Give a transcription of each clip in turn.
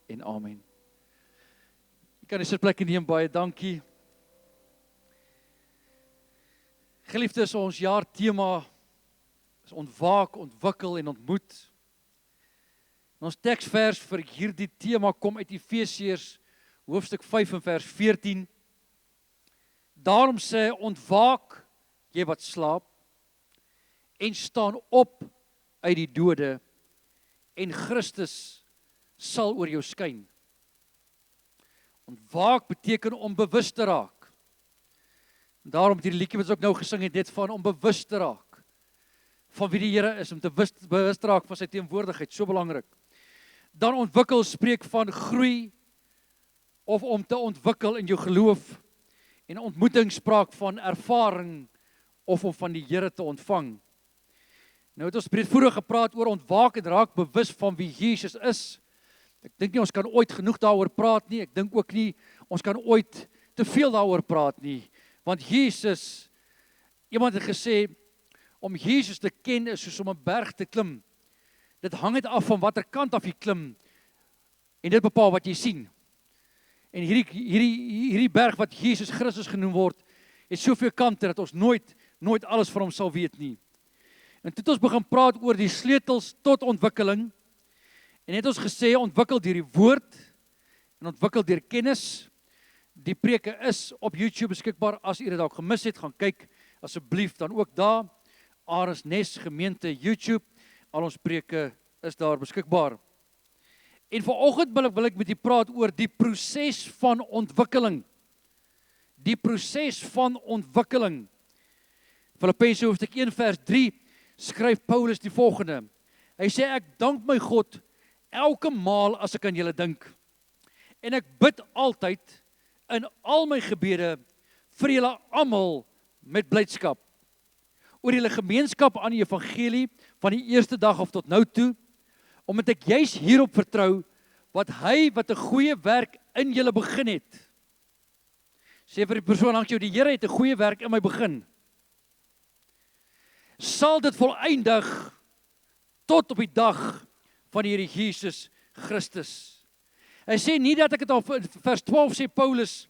en amen. Jy kan die sitplek neem, baie dankie. Geliefdes, ons jaar tema is ontwaak, ontwikkel en ontmoet. En ons teksvers vir hierdie tema kom uit Efesiërs hoofstuk 5 en vers 14. Daarom sê, ontwaak, jy wat slaap, en staan op uit die dode, en Christus sal oor jou skyn. Ontwaak beteken om bewus te raak. En daarom het hierdie liedjie wat ons ook nou gesing het, dit van om bewus te raak van wie die Here is, om te bewus te raak van sy teenwoordigheid, so belangrik. Dan ontwikkel spreek van groei, of om te ontwikkel in jou geloof, en ontmoeting spraak van ervaring, of om van die Here te ontvang. Nou het ons breedvoerig gepraat oor ontwaak en raak bewus van wie Jesus is. Ek dink nie ons kan ooit genoeg daaroor praat nie, ek dink ook nie ons kan ooit te veel daaroor praat nie, want Jesus, iemand het gesê, om Jesus te ken is soos om 'n berg te klim. Dit hang net af van watter kant af jy klim, en dit bepaal wat jy sien. En hierdie berg wat Jesus Christus genoem word, het soveel kante dat ons nooit alles van hom sal weet nie. En toe het ons begin praat oor die sleutels tot ontwikkeling, en het ons gesê, ontwikkel deur die woord, en ontwikkel deur kennis. Die preke is op YouTube beskikbaar, as u dit dalk gemis het, gaan kyk, asseblief dan ook daar, Arends Nes Gemeente YouTube, al ons preke is daar beskikbaar. En vanoggend wil ek met u praat oor die proses van ontwikkeling. Die proses van ontwikkeling. Filippense hoofstuk 1 vers 3 skryf Paulus die volgende. Hy sê, ek dank my God elke maal as ek aan julle dink. En ek bid altyd in al my gebede vir julle almal met blydskap. Oor julle gemeenskap aan die evangelie van die eerste dag af tot nou toe, omdat ek juis hierop vertrou, wat hy wat 'n goeie werk in julle begin het. Sê vir die persoon langs jou, die Here het 'n goeie werk in my begin. Sal dit volëindig tot op die dag van die Here Jesus Christus. Hy sê nie dat ek het al, vers 12 sê Paulus,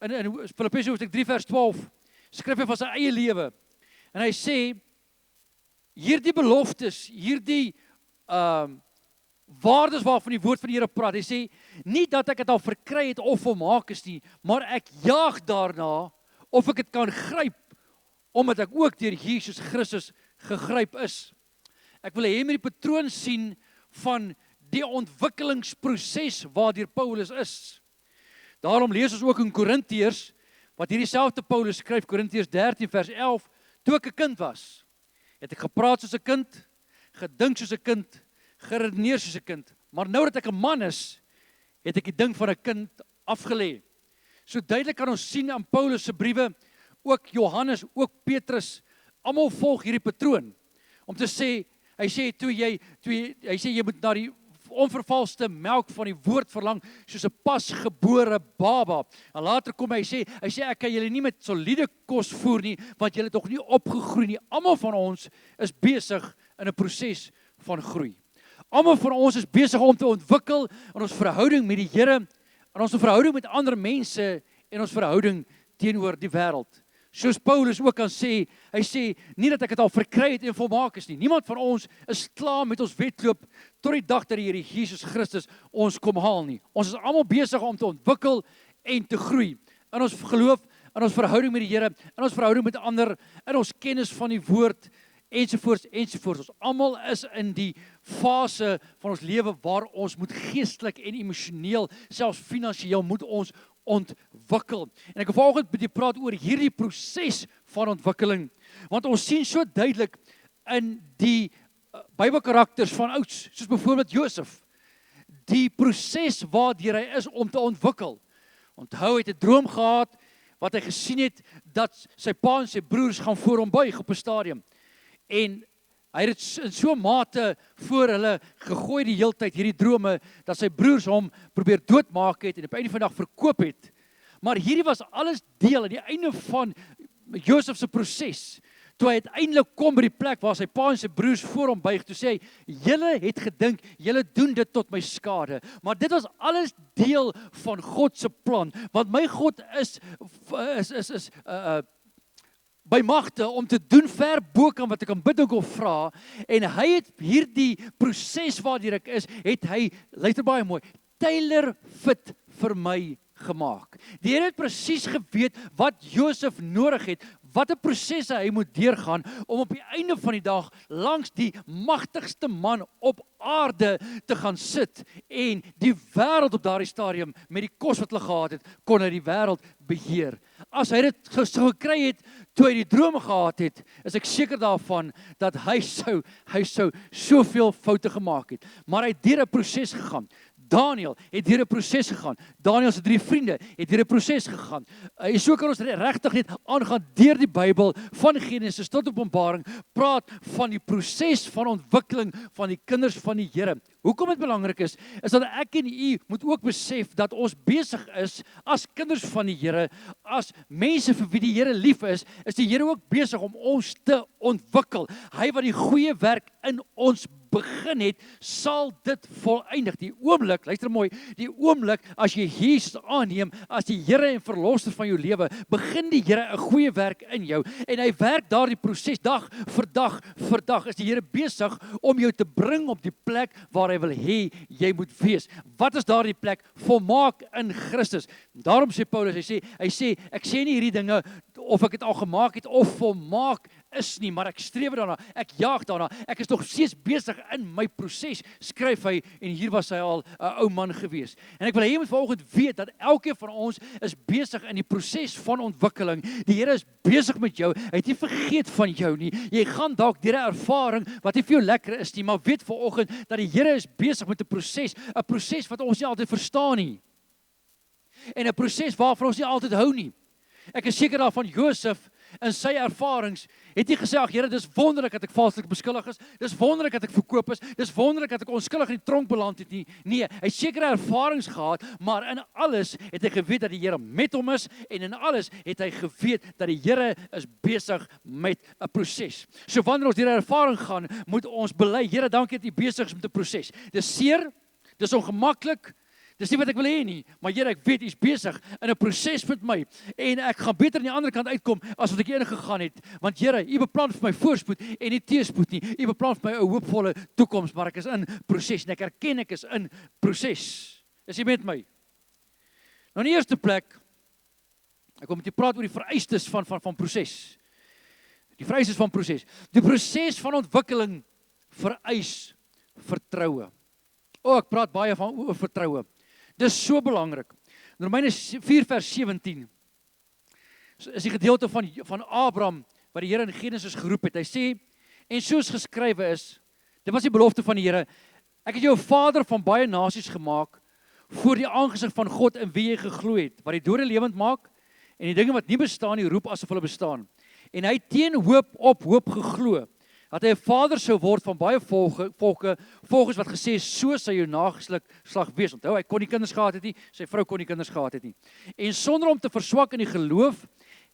in Filippense hoofstuk 3 vers 12, skryf hy van sy eie lewe, en hy sê, hierdie beloftes, hierdie waardes waarvan die woord van die Here praat, hy sê, nie dat ek het al verkry het of volmaak is nie, maar ek jaag daarna, of ek het kan gryp, omdat ek ook deur Jesus Christus gegryp is. Ek wil hê met die patroon sien van die ontwikkelingsproses waardeur Paulus is. Daarom lees ons ook in Korintiërs, wat hierdie selfde Paulus skryf, Korintiërs 13 vers 11, toe ek 'n kind was, het ek gepraat soos 'n kind, gedink soos 'n kind, geredeneer soos 'n kind, maar nou dat ek 'n man is, het ek die ding van 'n kind afgelê. So duidelik kan ons sien aan Paulus se briewe, ook Johannes, ook Petrus, almal volg hierdie patroon, om te sê, hy sê jy moet na die onvervalste melk van die woord verlang, soos 'n pasgebore baba. En later kom hy sê ek kan julle nie met soliede kos voer nie, want julle het nog nie opgegroei nie. Almal van ons is besig in 'n proses van groei. Almal van ons is besig om te ontwikkel in ons verhouding met die Here, in ons verhouding met ander mense, en ons verhouding teenoor die wêreld. Soos Paulus ook kan sê, hy sê, nie dat ek het al verkry het en volmaak is nie. Niemand van ons is klaar met ons wedloop tot die dag dat die Here Jesus Christus ons kom haal nie. Ons is almal besig om te ontwikkel en te groei. In ons geloof, in ons verhouding met die Here, in ons verhouding met ander, in ons kennis van die woord, ensovoorts. Ons almal is in die fase van ons lewe waar ons moet geestelik en emosioneel, selfs finansiëel moet ons ontwikkel. En ek wil vanoggend met julle praat oor hierdie proses van ontwikkeling, want ons sien so duidelik in die Bybelkarakters van ouds, soos byvoorbeeld Josef, die proses waardeur hy is om te ontwikkel. Onthou, hy het 'n droom gehad, wat hy gesien het, dat sy pa en sy broers gaan voor hom buig op 'n stadium. En hy het dit in so 'n mate voor hulle gegooi die heeltyd, hierdie drome, dat sy broers hom probeer doodmaak het, en op 'n einde van die dag verkoop het. Maar hierdie was alles deel aan die einde van Josef se proses, toe hy uiteindelik kom by die plek waar sy pa en sy broers voor hom buig, toe sê hy, julle het gedink, julle doen dit tot my skade, maar dit was alles deel van God se plan, want my God is by magte om te doen ver bo kan wat ek kan bid of vra, en hy het hierdie proses waardeur ek is, het hy, luister baie mooi, tailor fit vir my gemaak. Die Here het presies geweet wat Josef nodig het, watter prosesse hy moet deurgaan, om op die einde van die dag langs die magtigste man op aarde te gaan sit, en die wêreld op daardie stadium, met die kos wat hulle gehad het, kon hy die wêreld beheer. As hy dit gekry het, toe hy die drome gehad het, is ek seker daarvan, dat hy sou soveel foute gemaak het. Maar hy het deur 'n proses gegaan. Daniël het deur 'n proses gegaan. Daniël se 3 vriende het deur 'n proses gegaan. So kan ons regtig net aangaan deur die Bybel, van Genesis tot Openbaring, praat van die proses van ontwikkeling van die kinders van die Here. Hoekom dit belangrik is dat ek en u moet ook besef dat ons besig is as kinders van die Here, as mense vir wie die Here lief is die Here ook besig om ons te ontwikkel. Hy wat die goeie werk in ons begin het, sal dit volëindig. Die oomblik, luister mooi, die oomblik as jy Jesus aanneem as die Here en verlosser van jou lewe, begin die Here 'n goeie werk in jou, en hy werk daardie proses dag vir dag vir dag. Is die Here besig om jou te bring op die plek waar hy wil hê jy moet wees. Wat is daardie plek? Volmaak in Christus. Daarom sê Paulus, hy sê ek sê nie hierdie dinge of ek dit al gemaak het of volmaak is nie, maar ek streef daarna, ek jaag daarna, ek is nog steeds besig in my proses, skryf hy, en hier was hy al 'n ou man gewees. En ek wil hê jy moet vanoggend weet, dat elkeen van ons is besig in die proses van ontwikkeling. Die Here is besig met jou, hy het nie vergeet van jou nie. Jy gaan dalk deur 'n ervaring, wat nie vir jou lekker is nie, maar weet vanoggend, dat die Here is besig met 'n proses wat ons nie altyd verstaan nie. En 'n proses waarvan ons nie altyd hou nie. Ek is seker daarvan, Josef, in sy ervarings, het hy gesê, ag Here, dis wonderlik dat ek valslik beskuldig is, dis wonderlik dat ek verkoop is, dis wonderlik dat ek onskuldig in die tronk beland het nie. Nee, hy het sekere ervarings gehad, maar in alles het hy geweet dat die Here met hom is, en in alles het hy geweet dat die Here is besig met 'n proses. So wanneer ons deur 'n ervaring gaan, moet ons bely, Here, dankie dat U besig is met 'n proses. Dis seer, dis ongemaklik, dis nie wat ek wil hê nie, maar Here, ek weet U is besig in 'n proses met my, en ek gaan beter aan die ander kant uitkom as wat ek eendag gegaan het, want Here, U beplan vir my voorspoed en nie teëspoed nie. U beplan vir my 'n hoopvolle toekoms, maar ek is in proses en ek erken ek is in proses. Is jy met my? Nou in die eerste plek, ek wil met jou praat oor die vereistes van proses. Die vereistes van proses. Die proses van ontwikkeling vereis vertroue. Ek praat baie oor vertroue. Dis so belangrik. In Romeine 4 vers 17 is die gedeelte van Abraham wat die Here in Genesis geroep het. Hy sê, en soos geskrywe is, dit was die belofte van die Here, ek het jou vader van baie nasies gemaak, voor die aangesig van God in wie jy geglo het, wat die dode lewend maak, en die dinge wat nie bestaan nie, roep asof hulle bestaan. En hy teen hoop op hoop geglo, dat hy 'n vader sou word van baie volke, volgens wat gesê is, so sou jou nageslag wees. Onthou, hy kon nie kinders gehad het nie, sy vrou kon nie kinders gehad het nie. En sonder om te verswak in die geloof,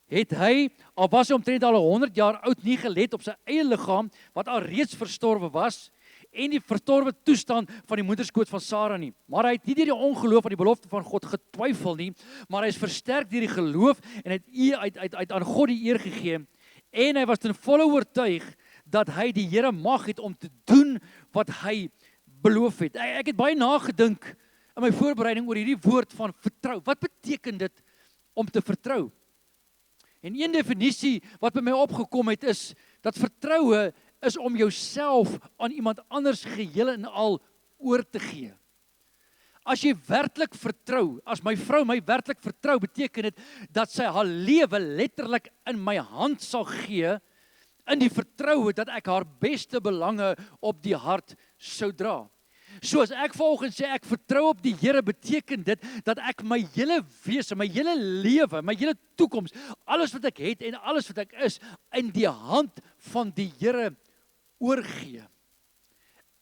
het hy, al was hy omtrent al 100 jaar oud, nie gelet op sy eie liggaam, wat al reeds verstorwe was, en die verstorwe toestand van die moederskoot van Sara nie. Maar hy het nie deur die ongeloof aan die belofte van God getwyfel nie, maar hy is versterk deur die geloof, en het aan God die eer gegee, en hy was ten volle oortuig, dat hy die Here mag het om te doen wat hy beloof het. Ek het baie nagedink in my voorbereiding oor hierdie woord van vertrou. Wat beteken dit om te vertrou? En een definisie wat by my opgekom het is, dat vertroue is om jouself aan iemand anders geheel en al oor te gee. As jy werklik vertrou, as my vrou my werklik vertrou, beteken dit dat sy haar lewe letterlik in my hand sal gee, in die vertroue dat ek haar beste belange op die hart sou dra. So as ek volgens sê, ek vertrou op die Here, beteken dit, dat ek my hele wese, my hele lewe, my hele toekoms, alles wat ek het en alles wat ek is, in die hand van die Here oorgee.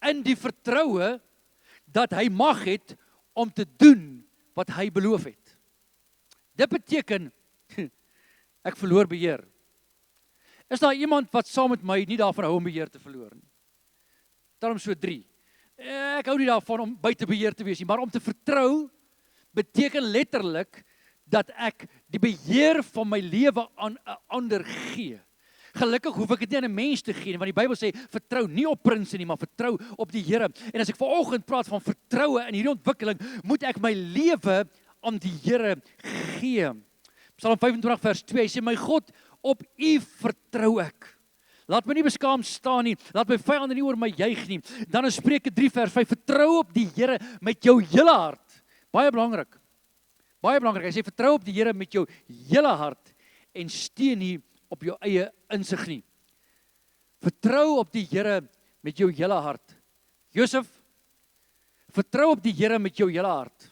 In die vertroue, dat hy mag het, om te doen, wat hy beloof het. Dit beteken, ek verloor beheer. Is daar iemand wat saam met my nie daarvan hou om beheer te verloor nie? Daarom so 3. Ek hou nie daarvan om buite beheer te wees nie, maar om te vertrou beteken letterlik dat ek die beheer van my lewe aan 'n ander gee. Gelukkig hoef ek dit nie aan 'n mens te gee nie, want die Bybel sê vertrou nie op prinses nie, maar vertrou op die Here. En as ek vanoggend praat van vertroue in hierdie ontwikkeling, moet ek my lewe aan die Here gee. Psalm 25 vers 2, hy sê my God, op U vertrou ek. Laat my nie beskaam staan nie, laat my vyande nie oor my juig nie. Dan in Spreuke 3 vers 5, vertrou op die Here met jou hele hart. Baie belangrik. Baie belangrik. Hy sê vertrou op die Here met jou hele hart en steun nie op jou eie insig nie. Vertrou op die Here met jou hele hart. Josef, vertrou op die Here met jou hele hart.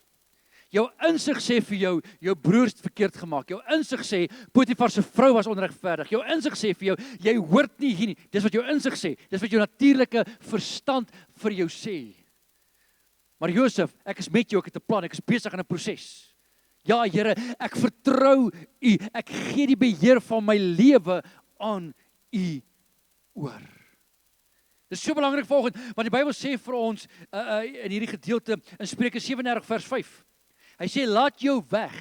Jou insig sê vir jou broer het verkeerd gemaak. Jou insig sê Potifar se vrou was onregverdig. Jou insig sê vir jou, jy hoort nie hier nie. Dis wat jou insig sê. Dis wat jou natuurlike verstand vir jou sê. Maar Josef, ek is met jou, ek het 'n plan, ek is besig in 'n proses. Ja, Here, ek vertrou U. Ek gee die beheer van my lewe aan U oor. Dit is so belangrik vanoggend, want die Bybel sê vir ons in hierdie gedeelte in Spreuke 37 vers 5. Hy sê laat jou weg,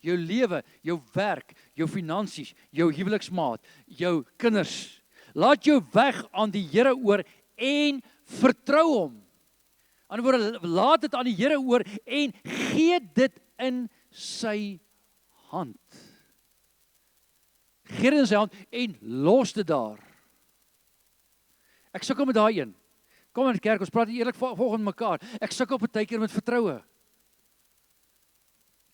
jou lewe, jou werk, jou finansies, jou huweliksmaat, jou kinders, laat jou weg aan die Here oor en vertrou hom. Aan die woorde, laat dit aan die Here oor en gee dit in sy hand. Gee dit in sy hand en los dit daar. Ek sukkel met daai een. Kom in die kerk, ons praat eerlik volgens mekaar. Ek sukkel baie keer met vertroue.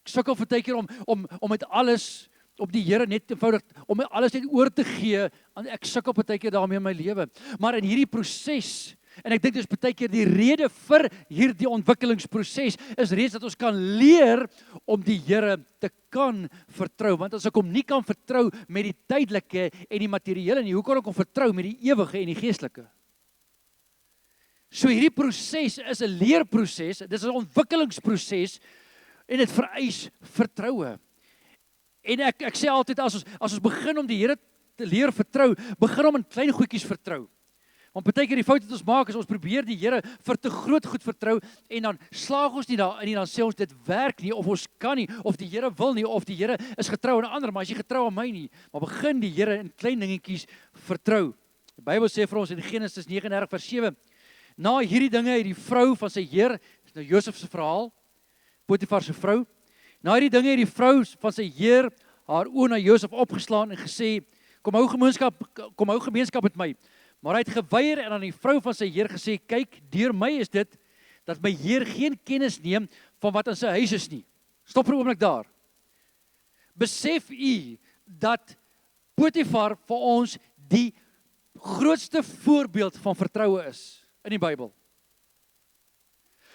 Ek sukkel baie keer om met alles op die Here net eenvoudig, om alles net oor te gee. Ek sukkel baie keer daarmee in my lewe. Maar in hierdie proses, en ek dink dis baie keer die rede vir hierdie ontwikkelingsproses is reeds dat ons kan leer om die Here te kan vertrou. Want as ek hom nie kan vertrou met die tydelike en die materiële nie, hoe kan ek hom vertrou met die ewige en die geestelike? So hierdie proses is 'n leerproses, dit is 'n ontwikkelingsproses en dit vereis vertroue. En ek sê altyd as ons begin om die Here te leer vertrou, begin om in klein goedjies vertrou. Want baie keer die fout wat ons maak is ons probeer die Here vir te groot goed vertrou en dan slaag ons nie daarin nie, dan sê ons dit werk nie of ons kan nie of die Here wil nie of die Here is getrou aan ander, maar as jy getrou aan my nie, maar begin die Here in klein dingetjies vertrou. Die Bybel sê vir ons in Genesis 39 vers 7, na hierdie dinge het die vrou van sy heer, dis nou Josef se verhaal, Potifar se vrou, na hierdie dinge het die vrou van sy heer haar oë na Josef opgeslaan en gesê, kom hou gemeenskap met my. Maar hy het geweier en aan die vrou van sy heer gesê, kyk, deur my is dit, dat my heer geen kennis neem van wat in sy huis is nie. Stop vir 'n oomblik daar. Besef u dat Potifar vir ons die grootste voorbeeld van vertroue is in die Bybel.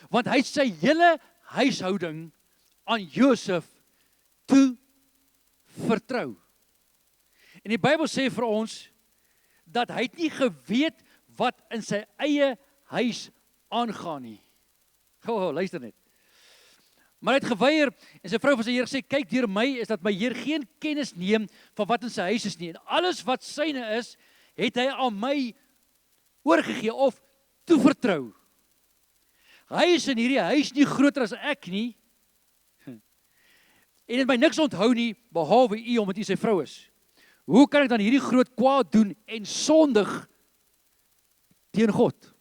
Want hy het sy hele huishouding aan Josef toe vertrou. En die Bybel sê vir ons, dat hy het nie geweet wat in sy eie huis aangaan nie. Luister net. Maar hy het geweier en sy vrou van sy heer gesê, kyk, deur my is dat my heer geen kennis neem van wat in sy huis is nie. En alles wat syne is, het hy aan my oorgegee of toevertrou. Hy is in hierdie huis nie groter as ek nie. En het my niks onthou nie, behalwe u, omdat u sy vrou is. Hoe kan ek dan hierdie groot kwaad doen en sondig teen God?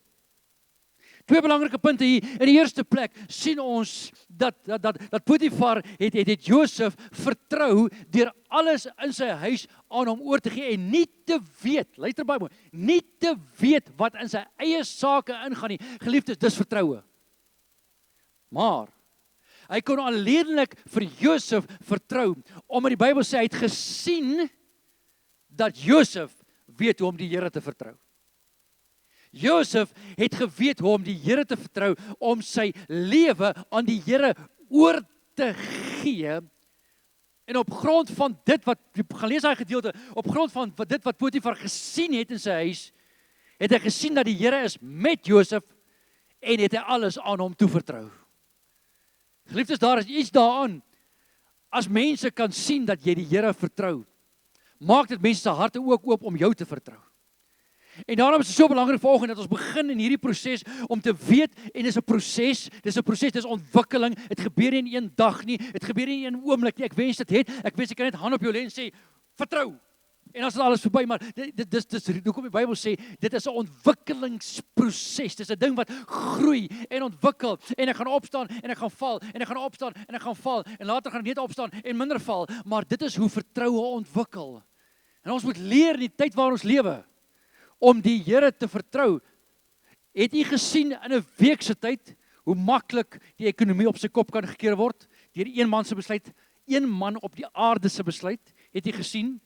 Twee belangrike punte hier. In die eerste plek sien ons dat Potifar het Josef vertrou deur alles in sy huis aan hom oor te gee en nie te weet, luister baie mooi, nie te weet wat in sy eie sake ingaan nie. Geliefdes, dis vertroue. Maar hy kon alleenlik vir Josef vertrou, omdat die Bybel sê hy het gesien dat Josef weet hoe om die Here te vertrou. Josef het geweet hoe om die Here te vertrou, om sy lewe aan die Here oor te gee. En op grond van dit wat, gaan lees daai gedeelte, op grond van dit wat Potifar gesien het in sy huis, het hy gesien dat die Here is met Josef en het hy alles aan hom toevertrou. Geliefdes, daar is iets daaraan, as mense kan sien dat jy die Here vertrou, maak dit mense se harte ook oop om jou te vertrou. En daarom is dit so belangrik vanoggend dat ons begin in hierdie proses om te weet, en dis 'n proses, dis ontwikkeling. Dit gebeur nie in een dag nie, dit gebeur nie in een oomblik nie. Ek wens dit het, ek wens ek kan net hand op jou lê en sê, vertrou. En dan is alles verby, maar dis hoekom die Bybel sê, dit is 'n ontwikkelingsproses. Dis 'n ding wat groei en ontwikkel, en ek gaan opstaan en ek gaan val, en ek gaan opstaan en ek gaan val, en later gaan ek net opstaan en minder val, maar dit is hoe vertroue ontwikkel. En ons moet leer in die tyd waar ons lewe, om die Here te vertrou. Het u gesien in 'n week se tyd, hoe maklik die ekonomie op sy kop kan gekeer word, deur een man se besluit, een man op die aarde se besluit, het u gesien?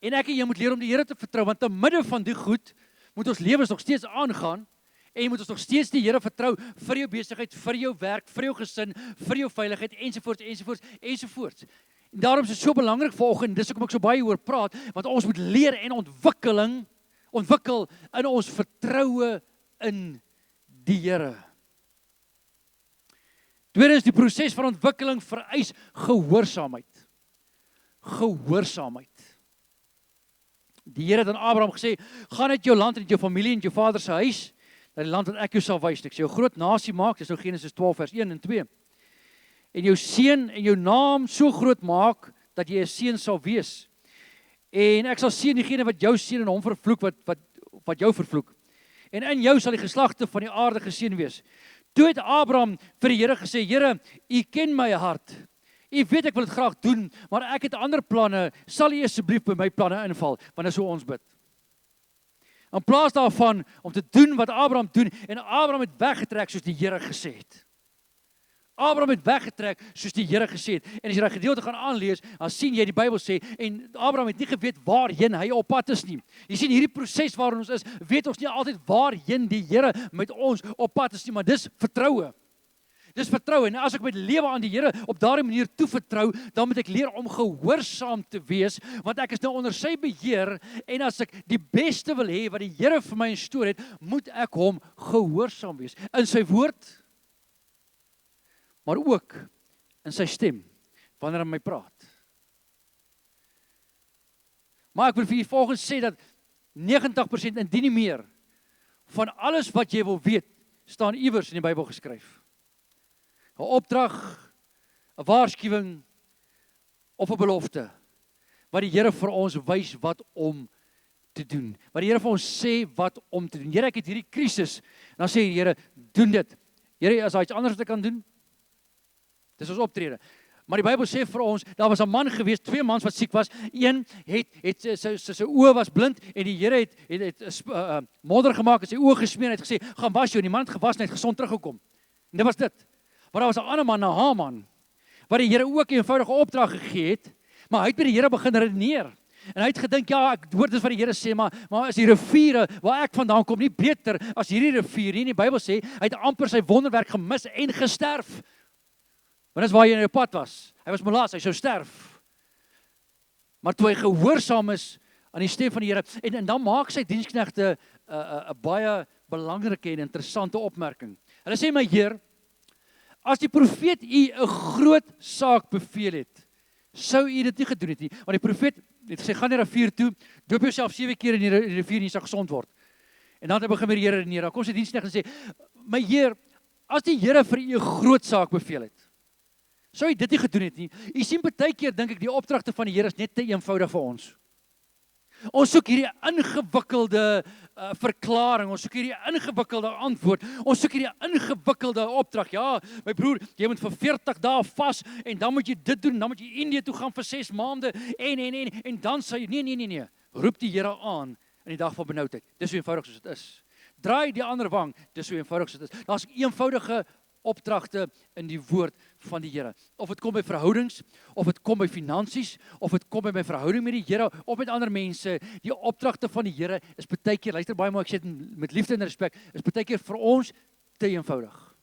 En ek en jy moet leer om die Here te vertrou, want te midde van die goed, moet ons lewens nog steeds aangaan, en moet ons nog steeds die Here vertrou, vir jou besigheid, vir jou werk, vir jou gesin, vir jou veiligheid, ensovoorts, ensovoorts, ensovoorts. En daarom is dit so belangrik vanoggend, dis hoekom ek so baie oor praat, want ons moet leer en ontwikkel in ons vertroue in die Here. Tweedens, die proses van ontwikkeling vereis gehoorsaamheid. Gehoorsaamheid. Die Here het aan Abraham gesê, gaan uit jou land en uit jou familie en jou vader se huis, na die land wat ek jou sal wys. Ek sal jou groot nasie maak, dis nou Genesis 12 vers 1 en 2. En jou seun en jou naam so groot maak, dat jy 'n seun sal wees. En ek sal seën diegene wat jou seën en hom vervloek wat jou vervloek. En in jou sal die geslagte van die aarde geseën wees. Toe het Abraham vir die Here gesê, Here, u ken my hart. U weet ek wil dit graag doen, maar ek het ander planne. Sal u asseblief by my planne inval, want dis hoe ons bid. In plaas daarvan om te doen wat Abraham doen, en Abraham het weggetrek soos die Here gesê het. Abraham het weggetrek soos die Here gesê het. En as jy daai gedeelte gaan aanlees, dan sien jy die Bybel sê, en Abraham het nie geweet waarheen hy op pad is nie. Jy sien hierdie proses waarin ons is, weet ons nie altyd waarheen die Here met ons op pad is nie, maar dis vertroue. Dis vertroue, en as ek my lewe aan die Here op daardie manier toevertrou, dan moet ek leer om gehoorsaam te wees, want ek is nou onder sy beheer, en as ek die beste wil hê wat die Here vir my instoor het, moet ek hom gehoorsaam wees. In sy woord, maar ook in sy stem, wanneer hy met my praat. Maar ek wil vir julle volgens sê dat 90% indien nie meer, van alles wat jy wil weet, staan iewers in die Bybel geskryf. 'n opdrag, 'n waarskuwing of 'n belofte, wat die Here vir ons wys wat om te doen. Wat die Here vir ons sê wat om te doen. Here, ek het hierdie krisis, dan sê die Here, doen dit. Here, as daar iets anders wat ek kan doen, dis ons optrede. Maar die Bybel sê vir ons, daar was 'n man gewees, 2 mans wat siek was. Een het sy oë was blind, en die Here het modder gemaak en sy oë gesmeer en het gesê, gaan was jou. En die man het gewas en het gesond teruggekom. En dit was dit. Maar daar was 'n ander man, Naaman, wat die Here ook 'n eenvoudige opdrag gegee het, maar hy het by die Here begin redeneer. En hy het gedink, ja, ek hoor dit wat die Here sê, maar is die riviere waar ek vandaan kom nie beter as hierdie rivier nie? Die Bybel sê, hy het amper sy wonderwerk gemis en gesterf. Want dis waar hy in die pad was. Hy was melaats, hy sou sterf. Maar toe hy gehoorsaam is aan die stem van die Here, en dan maak sy diensknegte 'n baie belangrike en interessante opmerking. Hulle sê, my Heer, as die profeet u 'n groot saak beveel het, sou u dit nie gedoen het nie. Want die profeet het gesê, gaan na die rivier toe, doop jouself 7 keer in die rivier en jy sal gesond word. En dan het hy begin met die Here redeneer. Dan kom sy diensknegt en sê, my Heer, as die Here vir u 'n groot saak beveel het, sou hy dit nie gedoen het nie. U sien, baie keer dink ek die opdragte van die Here is net te eenvoudig vir ons. Ons soek hierdie ingewikkelde verklaring, ons soek hierdie ingewikkelde antwoord, ons soek hierdie ingewikkelde opdrag. Ja, my broer, jy moet vir 40 dae vas, en dan moet jy dit doen, dan moet jy Indië toe gaan vir 6 maande, en dan sê jy, nee, roep die Here aan in die dag van benoudheid. Dis so eenvoudig soos dit is. Draai die ander wang, dis so eenvoudig soos dit is. Daar's eenvoudige opdragte in die woord van die Here. Of dit kom by verhoudings, of dit kom by finansies, of dit kom by my verhouding met die Here, of met ander mense. Die opdragte van die Here is baie keer, luister baie mooi, ek sê dit met liefde en respek, is baie keer vir ons te eenvoudig.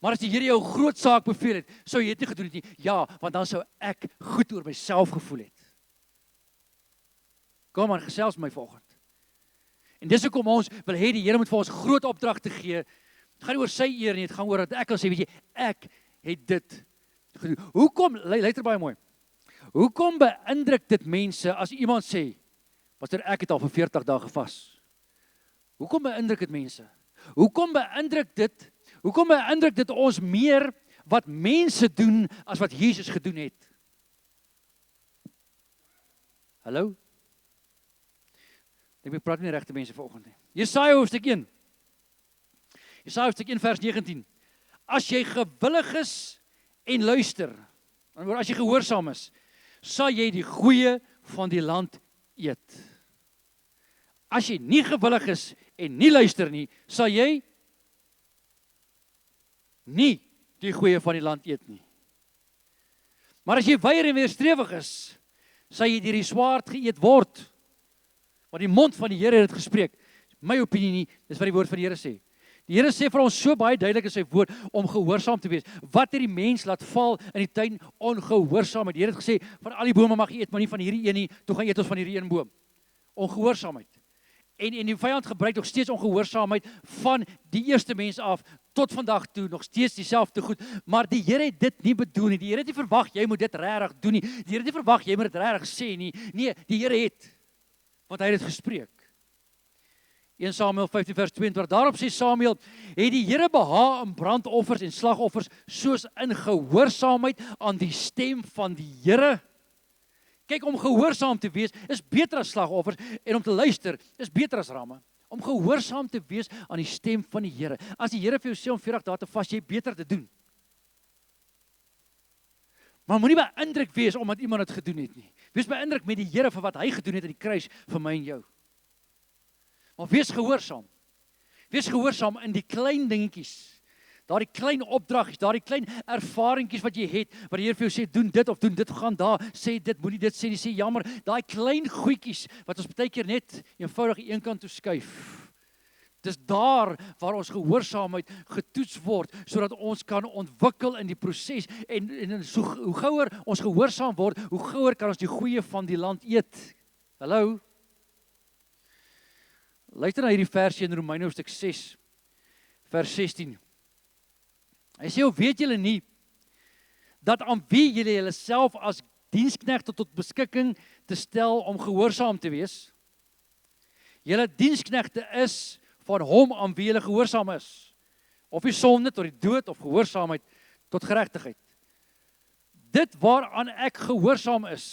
Maar as die Here jou groot saak beveel het, sou jy dit nie gedoen het nie. Ja, want dan sou ek goed oor myself gevoel het. Kom maar, gesels met my volgende. En dis hoekom ons wil hê die Here moet vir ons groot opdragte gee. Het gaan nie oor sy eer nie, het gaan oor dat ek kan sê, weet jy, ek het dit gedoen. Hoekom, luister baie mooi, Hoekom beïndruk dit mense as iemand sê, pastor, ek het al vir 40 dae gevas? Hoekom beïndruk dit mense? Hoekom beïndruk dit ons meer wat mense doen as wat Jesus gedoen het? Hallo? Ek praat nie regte mense vanoggend nie. Jesaja hoofstuk 1. Jesaja hoofstuk 1 vers 19. As jy gewillig is en luister, as jy gehoorsaam is, sal jy die goeie van die land eet. As jy nie gewillig is en nie luister nie, sal jy nie die goeie van die land eet nie. Maar as jy weier en weerstrewig is, sal jy deur die swaard geëet word. Want die mond van die Here het gespreek. My opinie nie, dis wat die woord van die Here sê. Die Here sê vir ons so baie duidelik in sy woord om gehoorsaam te wees. Wat het die mens laat val in die tuin? Ongehoorsaamheid. Die Here het gesê, van al die bome mag jy eet, maar nie van hierdie een nie, toe gaan eet ons van hierdie een boom. Ongehoorsaamheid. En die vyand gebruik nog steeds ongehoorsaamheid van die eerste mens af, tot vandag toe, nog steeds dieselfde goed, maar die Here het dit nie bedoel nie. Die Here het nie verwag, jy moet dit regtig doen nie. Die Here het nie verwag, jy moet dit regtig sê nie. Nee, die Here het, want hy het dit gespreek. 1 Samuel 15 vers 22, daarop sê Samuel, het die Here behaag in brandoffers en slagoffers, soos in gehoorsaamheid aan die stem van die Here. Kyk, om gehoorsaam te wees is beter as slagoffers, en om te luister is beter as ramme. Om gehoorsaam te wees aan die stem van die Here. As die Here vir jou sê om 40 dae te vas, jy beter te doen. Maar moenie beïndruk wees omdat iemand dit gedoen het nie. Wees beïndruk met die Here vir wat hy gedoen het aan die kruis vir my en jou. Maar wees gehoorsaam. Wees gehoorsaam in die klein dingetjies. Daardie klein opdraggies, daardie klein ervaringkies wat jy het, wat die Here vir jou sê, doen dit of doen dit, gaan daar, sê dit, moenie dit sê, sê jammer, daai klein goedjies, wat ons baie keer net eenvoudig een kant toe skuif. Dis daar waar ons gehoorsaamheid getoets word, sodat ons kan ontwikkel in die proses, en so, hoe gouer ons gehoorsaam word, hoe gouer kan ons die goeie van die land eet. Hallo? Luister na hierdie versie in Romeine hoofstuk 6, vers 16. Hy sê, of weet julle nie, dat aan wie julle julleself as diensknegte tot beskikking te stel om gehoorsaam te wees? Julle diensknegte is van hom aan wie julle gehoorsaam is. Of die sonde tot die dood, of gehoorsaamheid tot geregtigheid. Dit waaraan ek gehoorsaam is,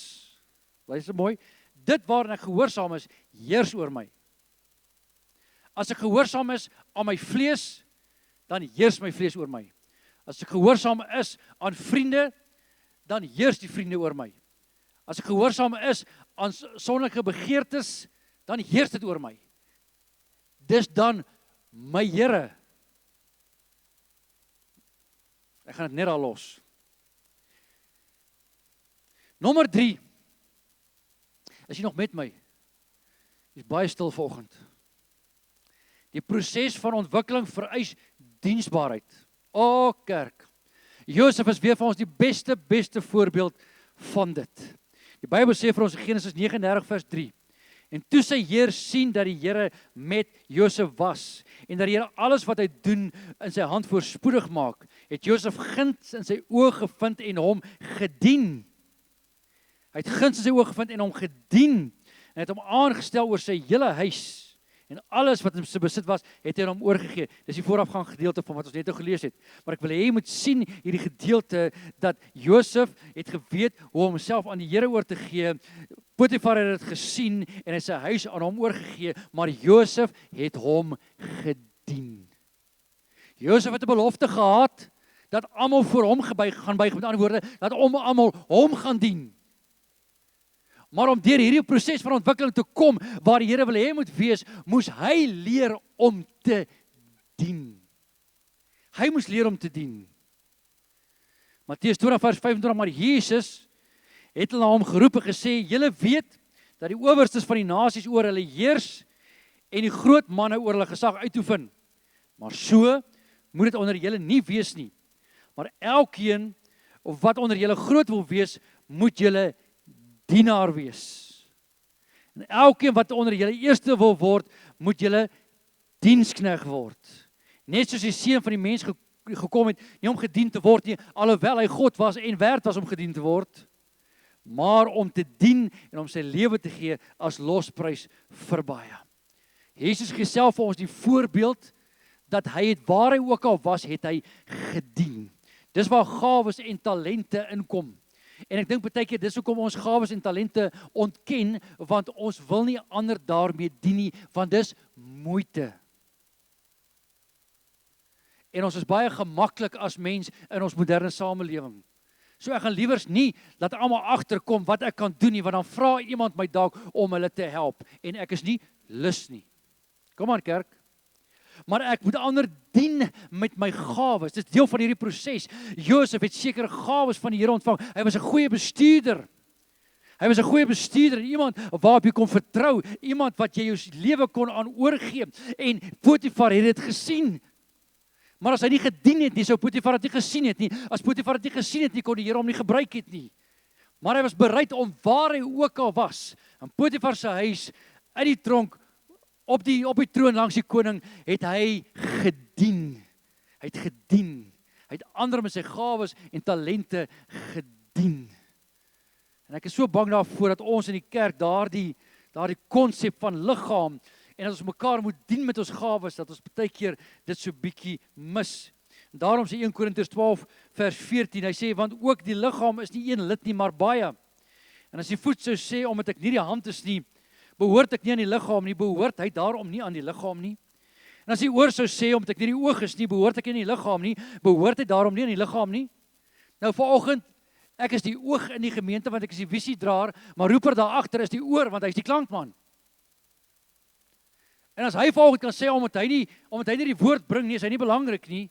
luister mooi, dit waaraan ek gehoorsaam is, heers oor my. As ek gehoorsaam is aan my vlees, dan heers my vlees oor my. As ek gehoorsaam is aan vriende, dan heers die vriende oor my. As ek gehoorsaam is aan sondige begeertes, dan heers dit oor my. Dis dan my Here. Ek gaan dit net al los. Nommer 3. Is jy nog met my? Jy's baie stil vanoggend. Die proses van ontwikkeling vereis diensbaarheid. O kerk, Josef is weer vir ons die beste voorbeeld van dit. Die Bybel sê vir ons in Genesis 39 vers 3, en toe sy Heer sien dat die Here met Josef was, en dat die Here alles wat hy doen in sy hand voorspoedig maak, het Josef guns in sy oë gevind en hom gedien. Hy het guns in sy oë gevind en hom gedien, en het hom aangestel oor sy hele huis, en alles wat in sy besit was, het hy hom oorgegee. Dis die voorafgang gedeelte van wat ons net nou gelees het. Maar ek wil hê jy moet sien hierdie gedeelte, dat Josef het geweet hoe om homself aan die Here oor te gee. Potifar het dit gesien, en hy sy huis aan hom oorgegee, maar Josef het hom gedien. Josef het 'n belofte gehad, dat almal voor hom gaan buig, met ander woorde, dat almal hom gaan dien. Maar om deur hierdie proses van ontwikkeling te kom, waar die Here wil hê moet wees, moes hy leer om te dien. Hy moes leer om te dien. Matteus 20 vers 25, maar Jesus het hulle na hom geroep en gesê, julle weet, dat die owerstes van die nasies oor hulle heers, en die groot manne oor hulle gesag uitoefen. Maar so moet dit onder julle nie wees nie. Maar elkeen, of wat onder julle groot wil wees, moet julle dienaar wees. En elkeen wat onder julle eerste wil word, moet julle dienskneg word. Net soos die seun van die mens gekom het, nie om gedien te word nie, alhoewel hy God was en werd was om gedien te word, maar om te dien en om sy lewe te gee as losprys vir baie. Jesus gee self vir ons die voorbeeld dat hy het, waar hy ook al was, het hy gedien. Dis waar gawes en talente inkom. En ek dink baie keer dis hoekom ons gawes en talente ontken, want ons wil nie ander daarmee dien nie, want dis moeite. En ons is baie gemaklik as mens in ons moderne samelewing. So ek gaan liewers nie laat almal agterkom wat ek kan doen nie, want dan vra iemand my dalk om hulle te help en ek is nie lus nie. Kom aan kerk. Maar ek moet ander dien met my gawes. Dit is deel van hierdie proses. Josef het sekere gawes van die Here ontvang. Hy was 'n goeie bestuurder. Hy was 'n goeie bestuurder, iemand waarop jy kon vertrou, iemand wat jy jou lewe kon aan oorgee. En Potifar het dit gesien. Maar as hy nie gedien het nie, sou Potifar dit nie gesien het nie. As Potifar dit nie gesien het nie, kon die Here hom nie gebruik het nie. Maar hy was bereid om waar hy ook al was, in Potifar se huis, uit die tronk, op die troon langs die koning, het hy gedien. Hy het gedien. Hy het ander met sy gawes en talente gedien. En ek is so bang daarvoor dat ons in die kerk daardie konsep van liggaam en dat ons mekaar moet dien met ons gawes, dat ons baie keer dit so bietjie mis. En daarom sê 1 Korintiërs 12 vers 14, hy sê, want ook die liggaam is nie een lid nie, maar baie. En as die voet sou sê, omdat ek nie die hand is nie, behoort ek nie aan die liggaam nie, behoort hy daarom nie aan die liggaam nie. En as die oor sou sê, omdat ek nie die oog is nie, behoort ek nie aan die liggaam nie, behoort hy daarom nie aan die liggaam nie. Nou vanoggend, ek is die oog in die gemeente, want ek is die visiedraer, maar roeper daar agter is die oor, want hy is die klankman. En as hy vanoggend kan sê, omdat hy nie die woord bring nie, is hy nie belangrik nie,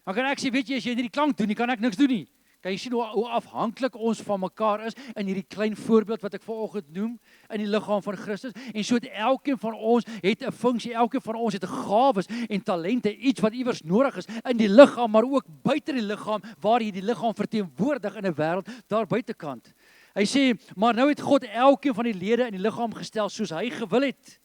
dan kan ek sê, weet jy, as jy nie die klank doen nie, kan ek niks doen nie. Kan jy sien hoe afhanklik ons van mekaar is in hierdie klein voorbeeld wat ek vanoggend noem, in die liggaam van Christus, en so het elkeen van ons het 'n funksie, elkeen van ons het 'n gawes en talente, iets wat iewers nodig is in die liggaam, maar ook buite die liggaam, waar jy die liggaam verteenwoordig in 'n wêreld daar buitekant. Hy sê, maar nou het God elkeen van die lede in die liggaam gestel soos hy gewil het.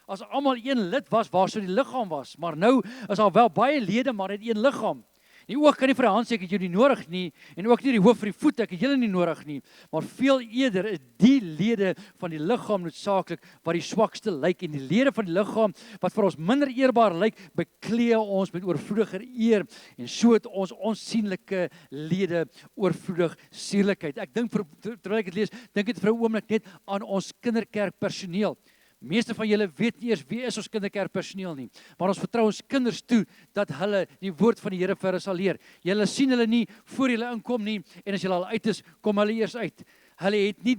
As almal een lid was, waar sou die liggaam was? Maar nou is daar wel baie lede, maar net een liggaam. Die oog kan nie vir die hand sê, ek het jou nie nodig nie, en ook nie die hoof vir die voet, ek het julle nie nodig nie, maar veel eerder is die lede van die liggaam noodsaaklik wat die swakste lyk, en die lede van die liggaam wat vir ons minder eerbaar lyk, beklee ons met oorvloediger eer, en so het ons onsienlike lede oorvloedig sierlikheid. Ek dink, terwyl ek dit lees, dink dit vir 'n oomblik net aan ons kinderkerkpersoneel. Meeste van julle weet nie eers wie is ons kinderkerkpersoneel nie, maar ons vertrou ons kinders toe dat hulle die woord van die Here vir hulle sal leer. Julle sien hulle nie voor julle inkom nie, en as julle al uit is, kom hulle eers uit. Hulle het nie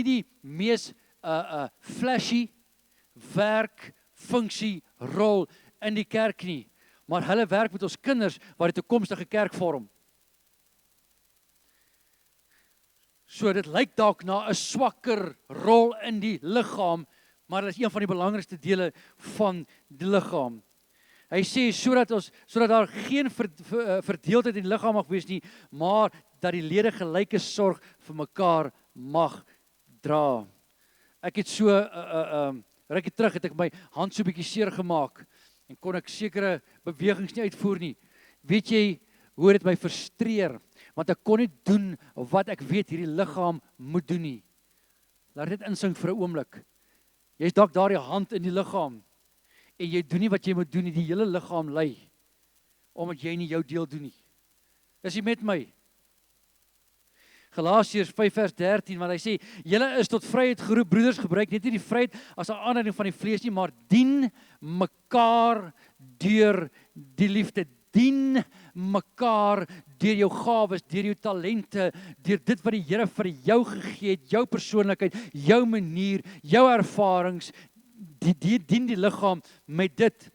die mees flashy werk, funksie, rol in die kerk nie, maar hulle werk met ons kinders wat die toekomstige kerk vorm. So dit lyk dalk na 'n swakker rol in die liggaam, maar dit is een van die belangrikste dele van die liggaam. Hy sê sodat daar geen verdeeldheid in die liggaam mag wees nie, maar dat die lede gelyke sorg vir mekaar mag dra. Ek het so rukkie terug het ek my hand so 'n bietjie seer gemaak en kon ek sekere bewegings nie uitvoer nie. Weet jy hoe dit my frustreer? Want ek kon nie doen wat ek weet hierdie liggaam moet doen nie. Laat dit insink vir 'n oomblik. Jy's dalk daar die hand in die liggaam en jy doen nie wat jy moet doen nie, die hele liggaam ly omdat jy nie jou deel doen nie. Is jy met my? Galasiërs 5 vers 13, want hy sê, julle is tot vryheid geroep, broeders, gebruik net nie die vryheid as 'n aanleiding van die vlees nie, maar dien mekaar deur die liefde. Dien mekaar deur jou gawes, deur jou talente, deur dit wat die Here vir jou gegee het, jou persoonlikheid, jou manier, jou ervarings, dien die liggaam met dit.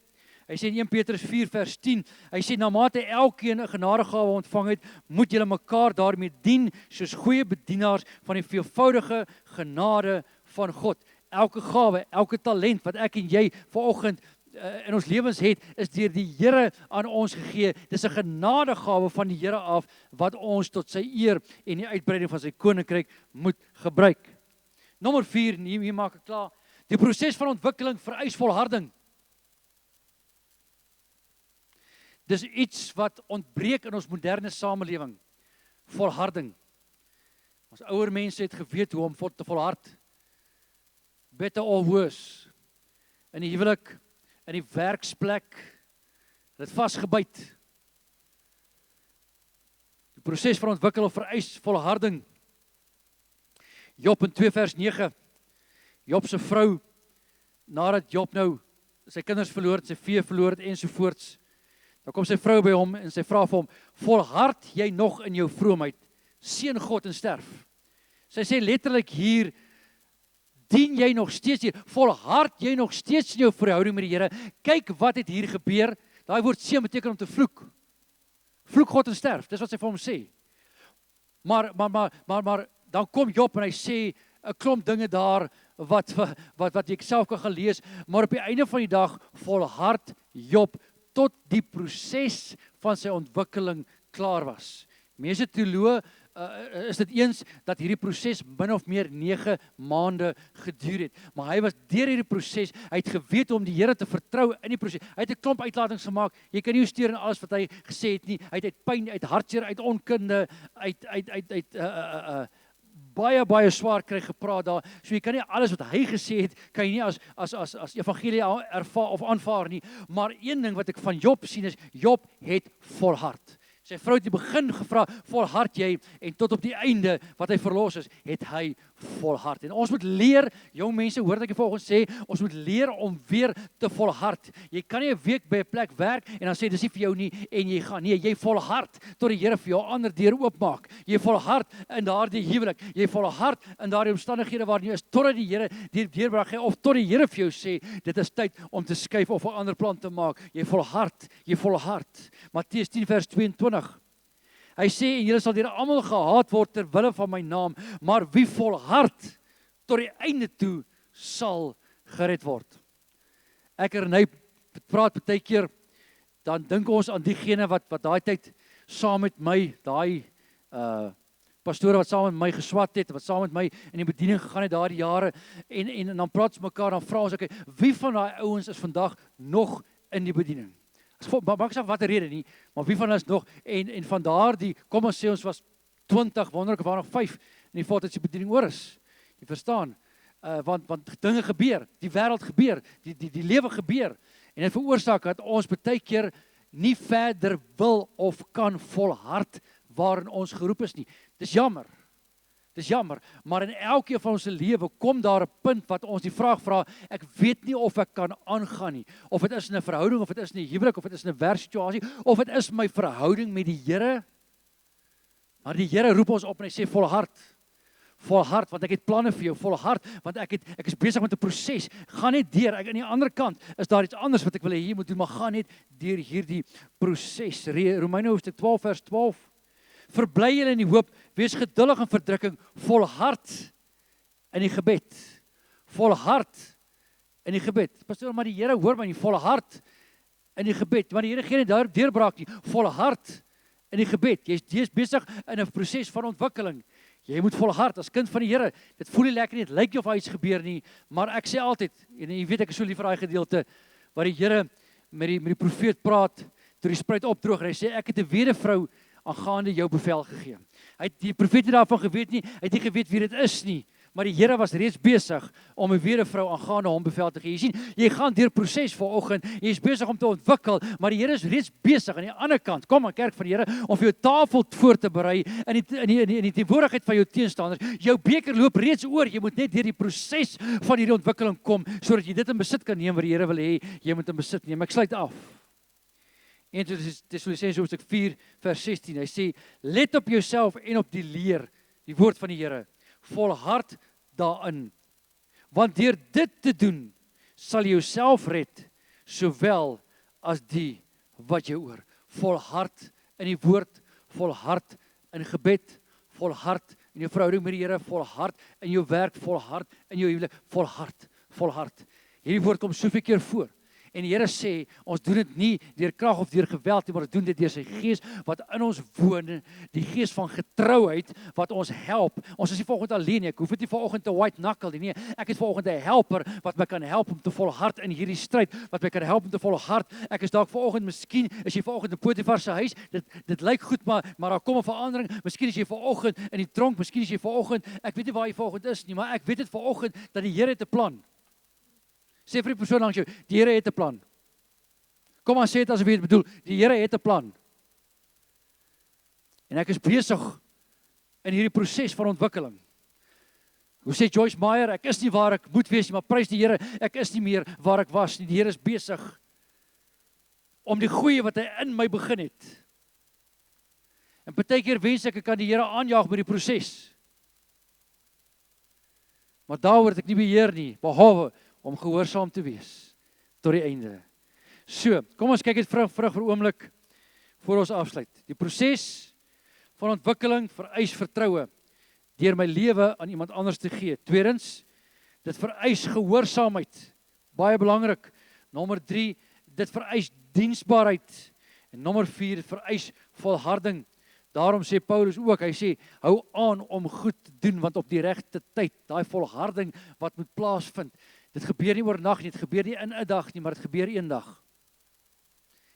Hy sê in 1 Petrus 4 vers 10, hy sê, na mate elkeen 'n genadegawe ontvang het, moet julle mekaar daarmee dien, soos goeie bedienaars van die veelvoudige genade van God. Elke gawe, elke talent wat ek en jy vanoggend in ons lewens het, is deur die Here aan ons gegee. Dis 'n genadegawe van die Here af, wat ons tot sy eer en die uitbreiding van sy koninkryk moet gebruik. Nommer 4, hier maak ek klaar. Die proses van ontwikkeling vereis volharding. Dis iets wat ontbreek in ons moderne samelewing. Volharding. Ons ouer mense het geweet hoe om te volhard. Better or worse. In die huwelik, in die werksplek, het vasgebyt. Die proses van ontwikkel vereis volharding. Job in 2 vers 9. Job se vrou, nadat Job nou sy kinders verloor het, sy vee verloor het ensovoorts, dan kom sy vrou by hom en sy vra vir hom, volhard jy nog in jou vroomheid, seën God en sterf. Sy sê letterlik hier, dien jy nog steeds hier, volhard jy nog steeds in jou verhouding met die Here, kyk wat het hier gebeur, daai woord seën beteken om te vloek. Vloek God en sterf, dis wat sy vir hom sê. Maar dan kom Job en hy sê 'n klomp dinge daar wat ek self kan gelees, maar op die einde van die dag volhard Job tot die proses van sy ontwikkeling klaar was. Meeste teoloë is dit eens dat hierdie proses min of meer 9 maande geduur het. Maar hy was deur hierdie proses, hy het geweet om die Here te vertrou in die proses. Hy het 'n klomp uitlatings gemaak. Jy kan nie hoesteer in alles wat hy gesê het nie. Hy het uit pyn, uit hartseer, uit onkunde, uit baie swaar kry gepraat daar. So jy kan nie alles wat hy gesê het, kan jy nie as evangelie ervaar of aanvaar nie. Maar een ding wat ek van Job sien is, Job het volhard. Sy vrou het in die begin gevra, volhard jy, en tot op die einde, wat hy verlos is, het hy volhard. En ons moet leer, jong mense, hoor wat ek vanoggend sê, ons moet leer om weer te volhard. Jy kan nie 'n week by 'n plek werk, en dan sê, dis nie vir jou nie, en jy gaan. Nee, jy volhard, tot die Here vir jou ander deur oopmaak. Jy volhard in daardie huwelik, jy volhard in daardie omstandighede waarin jy is, totdat die Here die deurbraak gee, of tot die Here vir jou sê, dit is tyd om te skuif of 'n ander plan te maak. Jy volhard. Matteus 10 vers 22. Hy sê, en julle sal deur almal gehaat word ter wille van my naam, maar wie volhard tot die einde toe sal gered word. Ek en hy praat baie keer, dan dink ons aan diegene wat daai tyd saam met my, daai pastore wat saam met my geswat het, wat saam met my in die bediening gegaan het daardie jare, en dan praat ons mekaar, dan vra ons, okay, wie van daai ouens is vandag nog in die bediening? Maak saak wat 'n rede nie, maar wie van ons nog, en van daardie, kom ons sê ons was 20, wonderlik of nog 5, en die voordat die bediening oor is. Jy verstaan, want dinge gebeur, die wêreld gebeur, die lewe gebeur, en dit veroorsaak dat ons baie keer nie verder wil of kan volhard waarin ons geroep is nie. Dis jammer, maar in elkeen van ons lewe kom daar 'n punt wat ons die vraag vra, ek weet nie of ek kan aangaan nie, of dit is in 'n verhouding, of dit is in 'n huwelik, of dit is in 'n werksituasie, of dit is my verhouding met die Here, maar die Here roep ons op en hy sê, volhard, want ek het planne vir jou, volhard, want ek is besig met 'n proses, gaan net deur, aan die ander kant, is daar iets anders wat ek wil hê jy moet doen, maar gaan net deur hierdie proses. Romeine hoofstuk 12 vers 12, verbly julle in die hoop, wees geduldig in verdrukking, volhard in die gebed. Volhard in die gebed. Pastoor, maar die Here hoor my nie, volhard in die gebed. Want die Here gee nie daar deurbraak nie. Volhard in die gebed. Jy's besig in 'n proses van ontwikkeling. Jy moet volhard as kind van die Here. Dit voel nie lekker nie, dit lyk nie of iets gebeur nie, maar ek sê altyd, en jy weet ek is so lief vir daai gedeelte waar die Here met die profeet praat, toe die spruit opdroog en hy sê, ek het 'n weduwvrou aangaande jou bevel gegee. Die profeet het daarvan geweet nie, hy het nie geweet wie dit is nie, maar die Here was reeds besig om 'n weduwvrou aangaande hom bevel te gee. Jy sien, jy gaan deur proses vanoggend, jy is besig om te ontwikkel, maar die Here is reeds besig aan die ander kant, kom aan kerk van die Here, om vir jou tafel voor te berei in die teenwoordigheid van jou teenstanders. Jou beker loop reeds oor, jy moet net deur die proses van hierdie ontwikkeling kom, sodat jy dit in besit kan neem wat die Here wil hê, jy moet in besit neem. Ek sluit af. 1 Tessalonisense hoofstuk 4 vers 16, hy sê, let op jouself en op die leer, die woord van die Here, volhard daarin, want deur dit te doen, sal jy jouself red, sowel as die wat jou hoor. Volhard in die woord, volhard in gebed, volhard in jou verhouding met die Here, volhard in jou werk, volhard in jou huwelik, volhard. Hierdie woord kom soveel keer voor. En die Here sê, ons doen dit nie deur krag of deur geweld nie, maar ons doen dit deur sy Gees wat in ons woon, die Gees van getrouheid wat ons help. Ons is nie vanoggend alleen nie. Ek hoef dit nie vanoggend te white knuckle nie. Nee, ek het vanoggend 'n helper wat my kan help om te volhard in hierdie stryd, wat my kan help om te volhard. Ek is dalk vanoggend, miskien is jy vanoggend in Potifar se huis. Dit lyk goed, maar daar kom 'n verandering. Miskien is jy vanoggend in die tronk, miskien is jy vanoggend, ek weet nie waar jy vanoggend is nie, maar ek weet dit vanoggend dat die Here het 'n plan. Sê vir die persoon langs jou, die Here het 'n plan. Kom aan, sê dit asof jy dit bedoel. Die Here het 'n plan. En ek is besig in hierdie proses van ontwikkeling. Hoe sê Joyce Meyer, ek is nie waar ek moet wees nie, maar prys die Here, ek is nie meer waar ek was nie. Die Here is besig om die goeie wat hy in my begin het. En partykeer wens ek kan die Here aanjaag met die proses. Maar daaroor het ek nie beheer nie, behalwe om gehoorsaam te wees tot die einde. So, kom ons kyk dit vrug vir 'n oomblik voor ons afsluit. Die proses van ontwikkeling vereis vertroue deur my lewe aan iemand anders te gee. Tweedens, dit vereis gehoorsaamheid. Baie belangrik. Nommer 3, dit vereis diensbaarheid. En nommer 4, dit vereis volharding. Daarom sê Paulus ook, hy sê, hou aan om goed te doen, want op die regte tyd, daai volharding wat moet plaasvind, dit gebeur nie oornag nie, dit gebeur nie in 'n dag nie, maar dit gebeur eendag.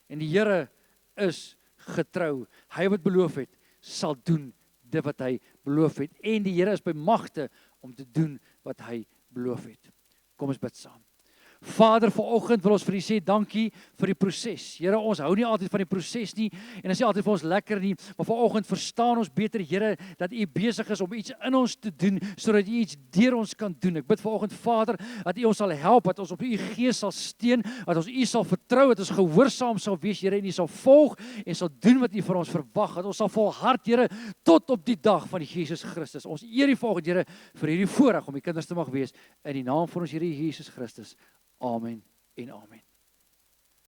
En die Here is getrou. Hy wat beloof het, sal doen dit wat hy beloof het. En die Here is by magte om te doen wat hy beloof het. Kom ons bid saam. Vader, vanoggend wil ons vir U sê dankie vir die proses. Here, ons hou nie altyd van die proses nie en dit is nie altyd vir ons lekker nie, maar vanoggend verstaan ons beter, Here, dat U besig is om iets in ons te doen sodat U iets deur ons kan doen. Ek bid vanoggend, Vader, dat U ons sal help, dat ons op U Gees sal steun, dat ons U sal vertrou, dat ons gehoorsaam sal wees, Here, en U sal volg en sal doen wat U vir ons verwag, dat ons sal volhard, Here, tot op die dag van Jesus Christus. Ons eer U vanoggend, Here, vir hierdie voorreg om U kinders te mag wees in die naam van ons Here Jesus Christus. Amen en amen.